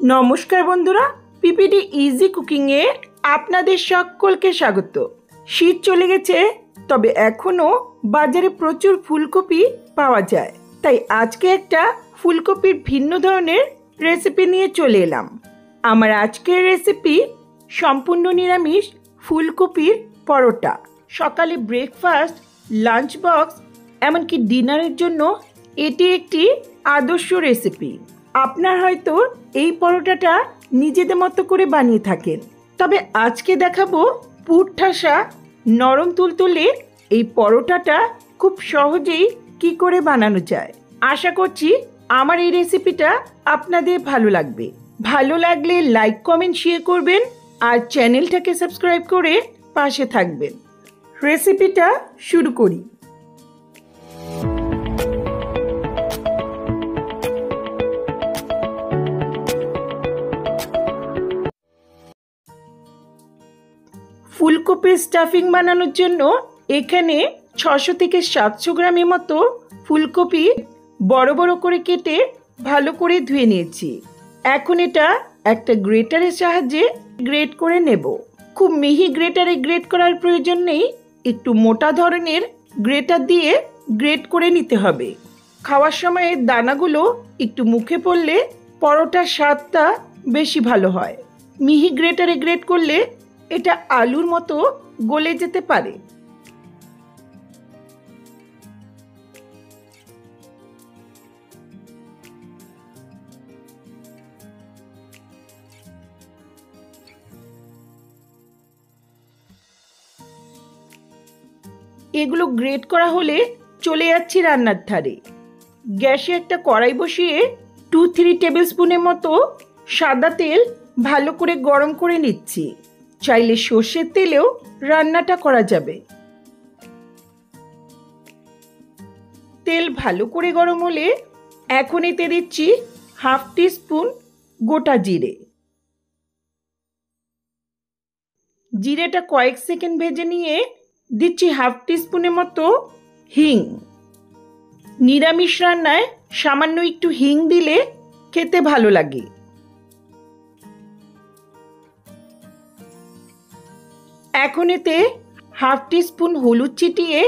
নমস্কার বন্ধুরা, PPD easy কুকিংয়ে আপনাদের সকলকে স্বাগত। শীত চলে গেছে, তবে এখনও বাজারে প্রচুর ফুলকপি পাওয়া যায়। তাই আজকে একটা ফুলকপির ভিন্ন ধরনের রেসিপি নিয়ে চলে এলাম। আমার আজকের রেসিপি সম্পূর্ণ নিরামিষ ফুলকপির পরোটা। সকালে ব্রেকফাস্ট, লাঞ্চ বক্স, এমনকি ডিনারের জন্য এটি একটি আদর্শ রেসিপি। আপনার হয়তো এই পরোটাটা নিজেদের মতো করে বানিয়ে থাকেন, তবে আজকে দেখাবো পুর ঠাসা নরম তুলতুলে এই পরোটাটা খুব সহজেই কি করে বানানো যায়। আশা করছি আমার এই রেসিপিটা আপনাদের ভালো লাগবে। ভালো লাগলে লাইক, কমেন্ট, শেয়ার করবেন আর চ্যানেলটাকে সাবস্ক্রাইব করে পাশে থাকবেন। রেসিপিটা শুরু করি। ফুলকপির স্টাফিং বানানোর জন্য এখানে 600 থেকে 700 গ্রামের মতো ফুলকপি বড় বড় করে কেটে ভালো করে ধুয়ে নিয়েছি। এখন এটা একটা গ্রেটারের সাহায্যে গ্রেট করে নেব। খুব মিহি গ্রেটারে গ্রেট করার প্রয়োজন নেই, একটু মোটা ধরনের গ্রেটার দিয়ে গ্রেট করে নিতে হবে। খাওয়ার সময় দানাগুলো একটু মুখে পড়লে পরোটার স্বাদটা বেশি ভালো হয়। মিহি গ্রেটারে গ্রেট করলে এটা আলুর মতো গলে যেতে পারে। এগুলো গ্রেট করা হলে চলে যাচ্ছি রান্নার ধারে। গ্যাসে একটা কড়াই বসিয়ে 2-3 টেবিল স্পুনের মতো সাদা তেল ভালো করে গরম করে নিচ্ছি। চাইলে সর্ষের তেলেও রান্নাটা করা যাবে। তেল ভালো করে গরম হলে এখন এতে দিচ্ছি 1/2 টিস্পুন গোটা জিরে। জিরেটা কয়েক সেকেন্ড ভেজে নিয়ে দিচ্ছি 1/2 টিস্পুনের মতো হিং। নিরামিষ রান্নায় সামান্য একটু হিং দিলে খেতে ভালো লাগে। এখন এতে 1/2 টিস্পুন হলুদ ছিটিয়ে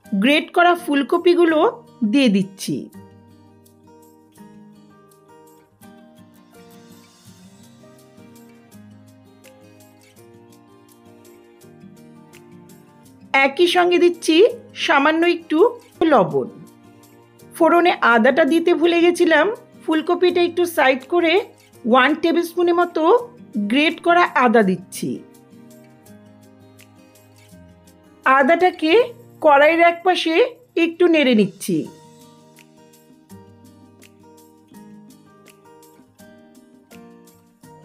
গ্রেট করা ফুলকপিগুলো দিয়ে দিচ্ছি। একই সঙ্গে দিচ্ছি সামান্য একটু লবণ। ফোড়নে আদাটা দিতে ভুলে গেছিলাম। ফুলকপিটা একটু সাইড করে 1 টেবিল স্পুনের মতো গ্রেট করা আদা দিচ্ছি। আদাটাকে কড়াইয়ের এক পাশে একটু নেড়ে নিচ্ছি।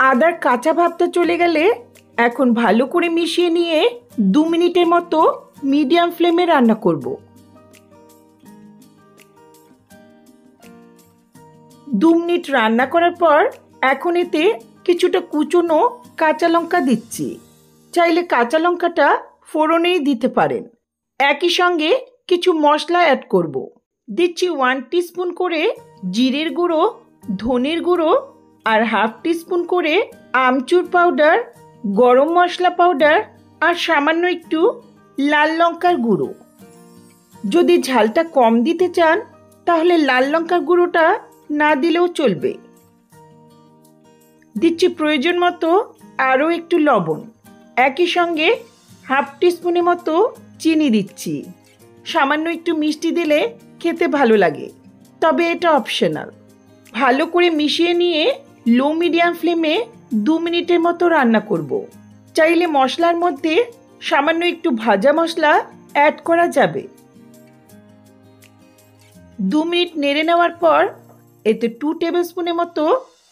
আদার কাঁচা ভাবটা চলে গেলে এখন ভালো করে মিশিয়ে নিয়ে 2 মিনিটের মতো মিডিয়াম ফ্লেমে রান্না করব। 2 মিনিট রান্না করার পর এখন এতে কিছুটা কুচনো কাঁচা লঙ্কা দিচ্ছি। চাইলে কাঁচা লঙ্কাটা ফোড়নেই দিতে পারেন। একই সঙ্গে কিছু মশলা অ্যাড করব। দিচ্ছি 1 টিস্পুন করে জিরের গুঁড়ো, ধনের গুঁড়ো আর 1/2 টিস্পুন করে আমচুর পাউডার, গরম মশলা পাউডার আর সামান্য একটু লাল লঙ্কার গুঁড়ো। যদি ঝালটা কম দিতে চান তাহলে লাল লঙ্কার গুঁড়োটা না দিলেও চলবে। দিচ্ছি প্রয়োজন মতো আরও একটু লবণ। একই সঙ্গে 1/2 টিস্পুনের মতো চিনি দিচ্ছি। সামান্য একটু মিষ্টি দিলে খেতে ভালো লাগে, তবে এটা অপশনাল। ভালো করে মিশিয়ে নিয়ে লো মিডিয়াম ফ্লেমে 2 মিনিটের মতো রান্না করব। চাইলে মশলার মধ্যে সামান্য একটু ভাজা মশলা অ্যাড করা যাবে। 2 মিনিট নেড়ে নেওয়ার পর এতে 2 টেবিল স্পুনের মতো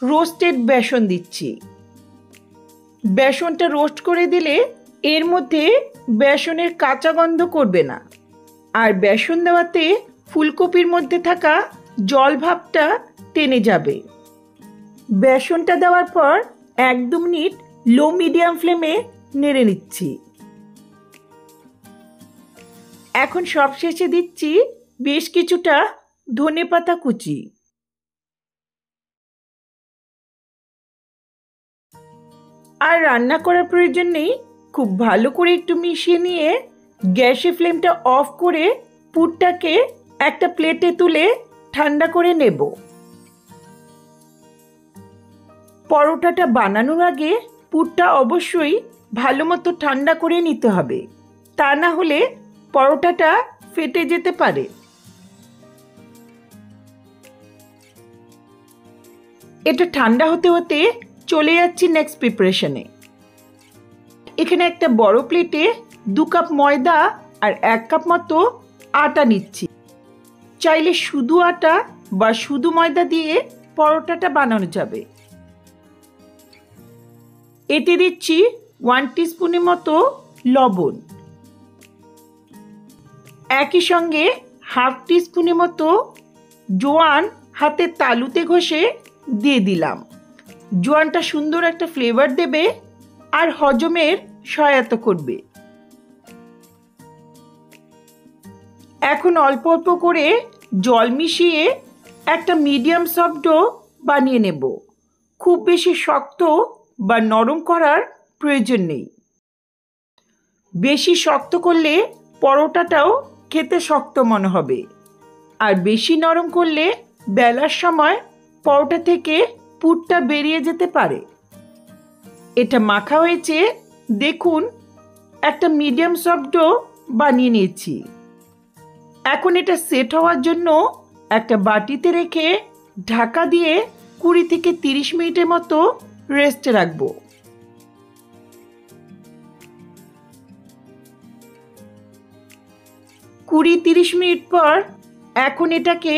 রোস্টেড বেসন দিচ্ছি। বেসনটা রোস্ট করে দিলে এর মধ্যে বেসনের কাঁচা গন্ধ করবে না, আর বেসন দেওয়াতে ফুলকপির মধ্যে থাকা জল ভাবটা টেনে যাবে। বেসনটা দেওয়ার পর 1-2 মিনিট লো মিডিয়াম ফ্লেমে নেড়ে নিচ্ছি। এখন সবশেষে দিচ্ছি বেশ কিছুটা ধনেপাতা কুচি। আর রান্না করার প্রয়োজন নেই। খুব ভালো করে একটু মিশিয়ে নিয়ে গ্যাসের ফ্লেমটা অফ করে পুরটাকে একটা প্লেটে তুলে ঠান্ডা করে নেব। পরোটাটা বানানোর আগে পুরটা অবশ্যই ভালো মতো ঠান্ডা করে নিতে হবে, তা না হলে পরোটাটা ফেটে যেতে পারে। এটা ঠান্ডা হতে হতে চলে যাচ্ছি নেক্সট প্রিপারেশনে। এখানে একটা বড় প্লেটে 2 কাপ ময়দা আর 1 কাপ মতো আটা নিচ্ছি। চাইলে শুধু আটা বা শুধু ময়দা দিয়ে পরোটাটা বানানো যাবে। এতে দিচ্ছি 1 টিস্পুনের মতো লবণ, একই সঙ্গে হাফ টিস্পুনের মতো জোয়ান হাতে তালুতে ঘষে দিয়ে দিলাম। জোয়ানটা সুন্দর একটা ফ্লেভার দেবে আর হজমের সহায়তা করবে। এখন অল্প অল্প করে জল মিশিয়ে একটা মিডিয়াম সফট ডো বানিয়ে নেব। খুব বেশি শক্ত বা নরম করার প্রয়োজন নেই। বেশি শক্ত করলে পরোটাটাও খেতে শক্ত মনে হবে, আর বেশি নরম করলে বেলার সময় পরোটা থেকে পুরটা বেরিয়ে যেতে পারে। এটা মাখা হয়েছে, দেখুন একটা মিডিয়াম সফট ডো বানিয়ে নিয়েছি। এখন এটা সেট হওয়ার জন্য একটা বাটিতে রেখে ঢাকা দিয়ে 20 থেকে 30 মিনিটের মতো রেস্টে রাখবো। 20-30 মিনিট পর এখন এটাকে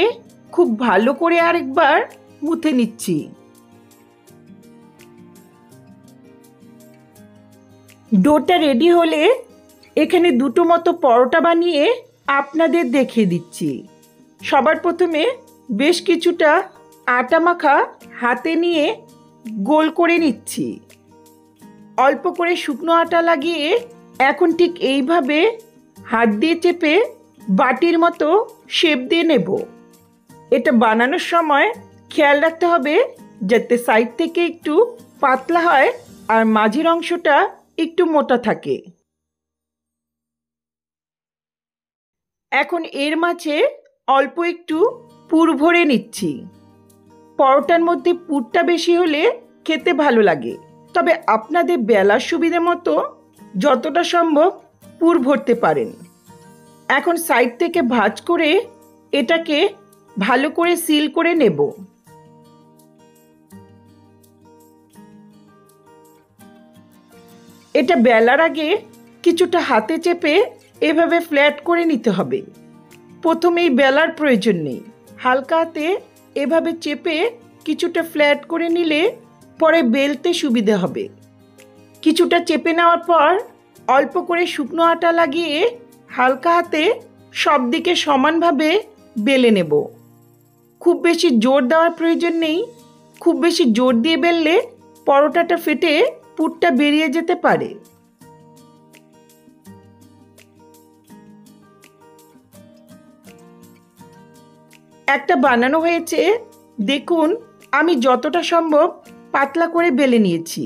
খুব ভালো করে আরেকবার মুথে নিচ্ছি। ডোটা রেডি হলে এখানে 2টো মতো পরোটা বানিয়ে আপনাদের দেখিয়ে দিচ্ছি। সবার প্রথমে বেশ কিছুটা আটা মাখা হাতে নিয়ে গোল করে নিচ্ছি। অল্প করে শুকনো আটা লাগিয়ে এখন ঠিক এইভাবে হাত দিয়ে চেপে বাটির মতো শেপ দিয়ে নেব। এটা বানানোর সময় খেয়াল রাখতে হবে যাতে সাইড থেকে একটু পাতলা হয় আর মাঝের অংশটা একটু মোটা থাকে। এখন এর মাঝে অল্প একটু পুর ভরে নিচ্ছি। পরোটার মধ্যে পুরটা বেশি হলে খেতে ভালো লাগে, তবে আপনাদের বেলার সুবিধে মতো যতটা সম্ভব পুর ভরতে পারেন। এখন সাইড থেকে ভাঁজ করে এটাকে ভালো করে সিল করে নেব। এটা বেলার আগে কিছুটা হাতে চেপে এভাবে ফ্ল্যাট করে নিতে হবে। প্রথমেই বেলার প্রয়োজন নেই, হালকা হাতে এভাবে চেপে কিছুটা ফ্ল্যাট করে নিলে পরে বেলতে সুবিধে হবে। কিছুটা চেপে নেওয়ার পর অল্প করে শুকনো আটা লাগিয়ে হালকা হাতে সব দিকে সমানভাবে বেলে নেব। খুব বেশি জোর দেওয়ার প্রয়োজন নেই, খুব বেশি জোর দিয়ে বেললে পরোটাটা ফেটে পুরটা বেরিয়ে যেতে পারে। একটা বানানো হয়েছে, দেখুন আমি যতটা সম্ভব পাতলা করে বেলে নিয়েছি।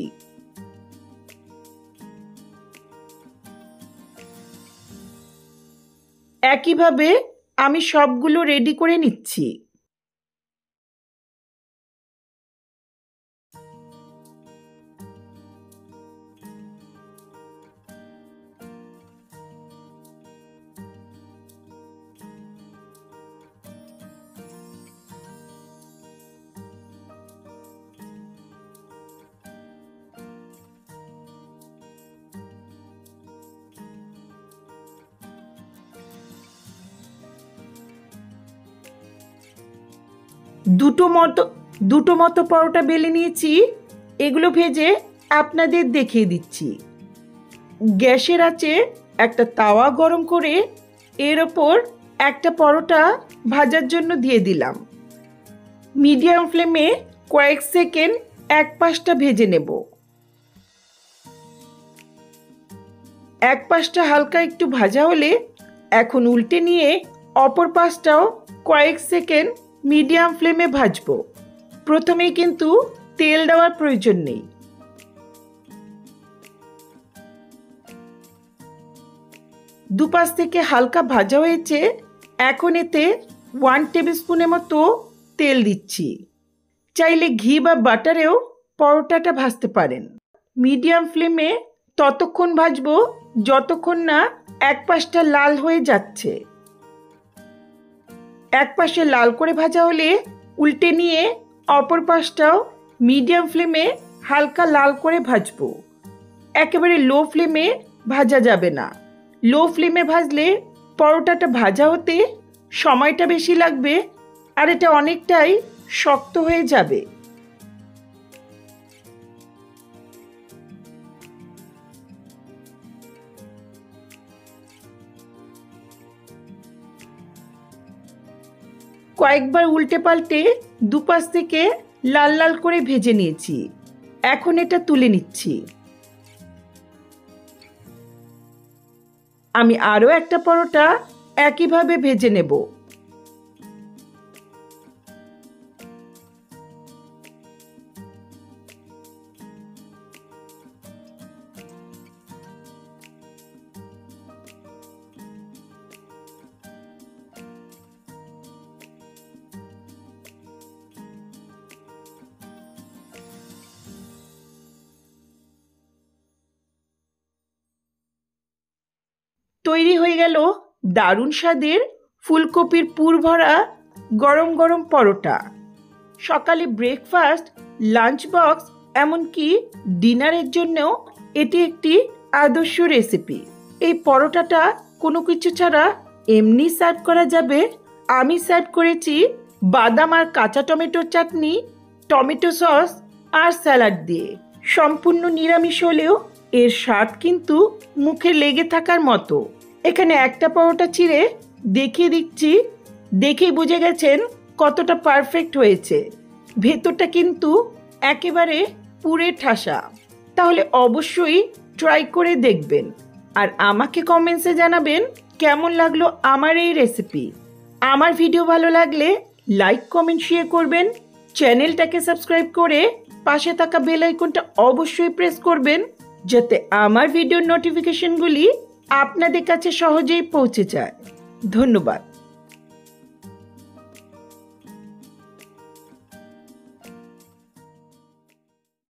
একইভাবে আমি সবগুলো রেডি করে নিচ্ছি। দুটো মতো পরোটা বেলে নিয়েছি। এগুলো ভেজে আপনাদের দেখিয়ে দিচ্ছি। গ্যাসের আঁচে একটা তাওয়া গরম করে এর ওপর একটা পরোটা ভাজার জন্য দিয়ে দিলাম। মিডিয়াম ফ্লেমে কয়েক সেকেন্ড এক পাশটা ভেজে নেব। এক পাশটা হালকা একটু ভাজা হলে এখন উল্টে নিয়ে অপর পাশটাও কয়েক সেকেন্ড মিডিয়াম ফ্লেমে ভাজবো। প্রথমেই কিন্তু তেল দেওয়ার প্রয়োজন নেই। দুপাশ থেকে হালকা ভাজা হয়েছে। এখন এতে 1 টেবিল স্পুনের মতো তেল দিচ্ছি। চাইলে ঘি বা বাটারেও পরোটাটা ভাজতে পারেন। মিডিয়াম ফ্লেমে ততক্ষণ ভাজবো যতক্ষণ না এক পাশটা লাল হয়ে যাচ্ছে। এক পাশে লাল করে ভাজা হলে উল্টে নিয়ে অপর পাশটাও মিডিয়াম ফ্লেমে হালকা লাল করে ভাজবো। একেবারে লো ফ্লেমে ভাজা যাবে না। লো ফ্লেমে ভাজলে পরোটাটা ভাজা হতে সময়টা বেশি লাগবে আর এটা অনেকটাই শক্ত হয়ে যাবে। কয়েকবার উল্টে পাল্টে দুপাশ থেকে লাল লাল করে ভেজে নিয়েছি। এখন এটা তুলে নিচ্ছি। আমি আরও একটা পরোটা একইভাবে ভেজে নেব। তৈরি হয়ে গেল দারুণ স্বাদের ফুলকপির পুর ভরা গরম গরম পরোটা। সকালে ব্রেকফাস্ট, লাঞ্চ বক্স, এমনকি ডিনারের জন্যও এটি একটি আদর্শ রেসিপি। এই পরোটাটা কোনো কিছু ছাড়া এমনি সার্ভ করা যাবে। আমি সার্ভ করেছি বাদাম আর কাঁচা টমেটোর চাটনি, টমেটো সস আর স্যালাড দিয়ে। সম্পূর্ণ নিরামিষ হলেও এর স্বাদ কিন্তু মুখে লেগে থাকার মতো। এখানে একটা পরোটা চিড়ে দেখিয়ে দিচ্ছি, দেখেই বুঝে গেছেন কতটা পারফেক্ট হয়েছে। ভেতরটা কিন্তু একেবারে পুরে ঠাসা। তাহলে অবশ্যই ট্রাই করে দেখবেন আর আমাকে কমেন্টসে জানাবেন কেমন লাগলো আমার এই রেসিপি। আমার ভিডিও ভালো লাগলে লাইক, কমেন্ট, শেয়ার করবেন। চ্যানেলটাকে সাবস্ক্রাইব করে পাশে থাকা বেল আইকনটা অবশ্যই প্রেস করবেন যাতে আমার ভিডিওর নোটিফিকেশনগুলি আপনাদের কাছে সহজেই পৌঁছে যায়। ধন্যবাদ।